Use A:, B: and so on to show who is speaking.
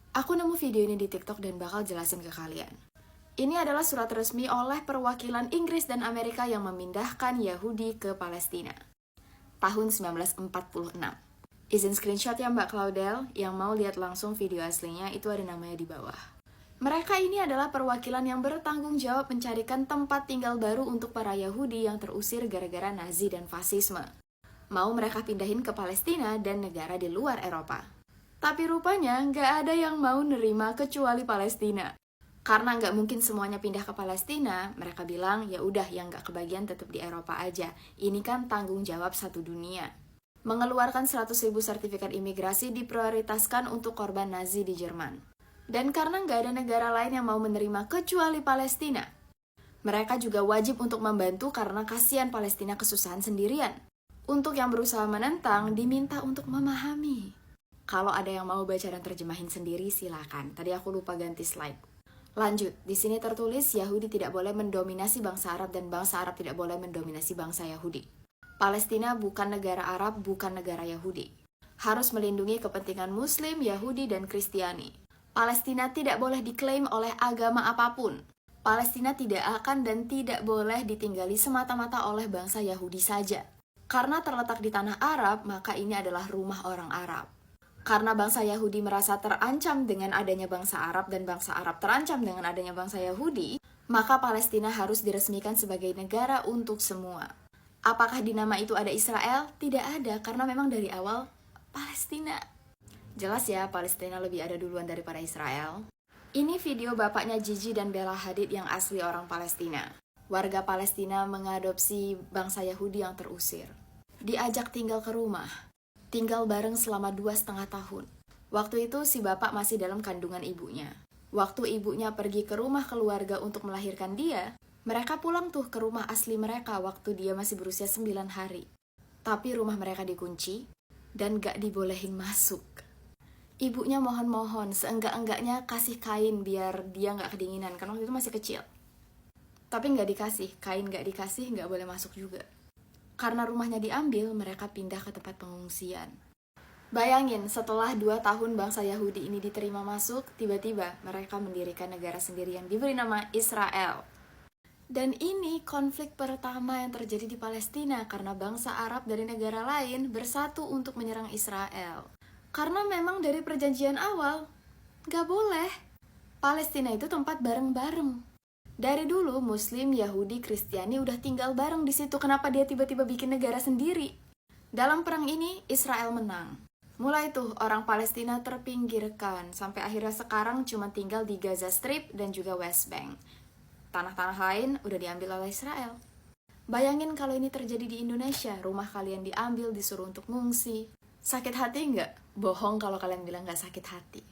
A: Aku nemu video ini di TikTok dan bakal jelasin ke kalian. Ini adalah surat resmi oleh perwakilan Inggris dan Amerika yang memindahkan Yahudi ke Palestina. Tahun 1946. Izin screenshot ya Mbak Claudel, yang mau lihat langsung video aslinya itu ada namanya di bawah. Mereka ini adalah perwakilan yang bertanggung jawab mencarikan tempat tinggal baru untuk para Yahudi yang terusir gara-gara Nazi dan fasisme. Mau mereka pindahin ke Palestina dan negara di luar Eropa. Tapi rupanya nggak ada yang mau nerima kecuali Palestina. Karena nggak mungkin semuanya pindah ke Palestina, mereka bilang ya udah yang nggak kebagian tetap di Eropa aja. Ini kan tanggung jawab satu dunia. Mengeluarkan 100.000 sertifikat imigrasi diprioritaskan untuk korban Nazi di Jerman. Dan karena nggak ada negara lain yang mau menerima kecuali Palestina, mereka juga wajib untuk membantu karena kasihan Palestina kesusahan sendirian. Untuk yang berusaha menentang, diminta untuk memahami. Kalau ada yang mau baca dan terjemahin sendiri, silakan. Tadi aku lupa ganti slide. Lanjut, di sini tertulis Yahudi tidak boleh mendominasi bangsa Arab dan bangsa Arab tidak boleh mendominasi bangsa Yahudi. Palestina bukan negara Arab, bukan negara Yahudi. Harus melindungi kepentingan Muslim, Yahudi, dan Kristiani. Palestina tidak boleh diklaim oleh agama apapun. Palestina tidak akan dan tidak boleh ditinggali semata-mata oleh bangsa Yahudi saja. Karena terletak di tanah Arab, maka ini adalah rumah orang Arab. Karena bangsa Yahudi merasa terancam dengan adanya bangsa Arab dan bangsa Arab terancam dengan adanya bangsa Yahudi, maka Palestina harus diresmikan sebagai negara untuk semua. Apakah di nama itu ada Israel? Tidak ada, karena memang dari awal Palestina. Jelas ya, Palestina lebih ada duluan daripada Israel. Ini video bapaknya Gigi dan Bella Hadid yang asli orang Palestina. Warga Palestina mengadopsi bangsa Yahudi yang terusir. Diajak tinggal ke rumah. Tinggal bareng selama 2,5 tahun. Waktu itu si bapak masih dalam kandungan ibunya. Waktu ibunya pergi ke rumah keluarga untuk melahirkan dia, mereka pulang tuh ke rumah asli mereka waktu dia masih berusia 9 hari. Tapi rumah mereka dikunci dan gak dibolehin masuk. Ibunya mohon-mohon, seenggak-enggaknya kasih kain biar dia gak kedinginan, karena waktu itu masih kecil. Tapi gak dikasih, kain gak dikasih, gak boleh masuk juga. Karena rumahnya diambil, mereka pindah ke tempat pengungsian. Bayangin, setelah 2 tahun bangsa Yahudi ini diterima masuk, tiba-tiba mereka mendirikan negara sendiri yang diberi nama Israel. Dan ini konflik pertama yang terjadi di Palestina karena bangsa Arab dari negara lain bersatu untuk menyerang Israel. Karena memang dari perjanjian awal, gak boleh. Palestina itu tempat bareng-bareng. Dari dulu Muslim, Yahudi, Kristiani udah tinggal bareng di situ. Kenapa dia tiba-tiba bikin negara sendiri? Dalam perang ini Israel menang. Mulai tuh orang Palestina terpinggirkan sampai akhirnya sekarang cuma tinggal di Gaza Strip dan juga West Bank. Tanah-tanah lain udah diambil oleh Israel. Bayangin kalau ini terjadi di Indonesia, rumah kalian diambil, disuruh untuk ngungsi. Sakit hati nggak? Bohong kalau kalian bilang nggak sakit hati.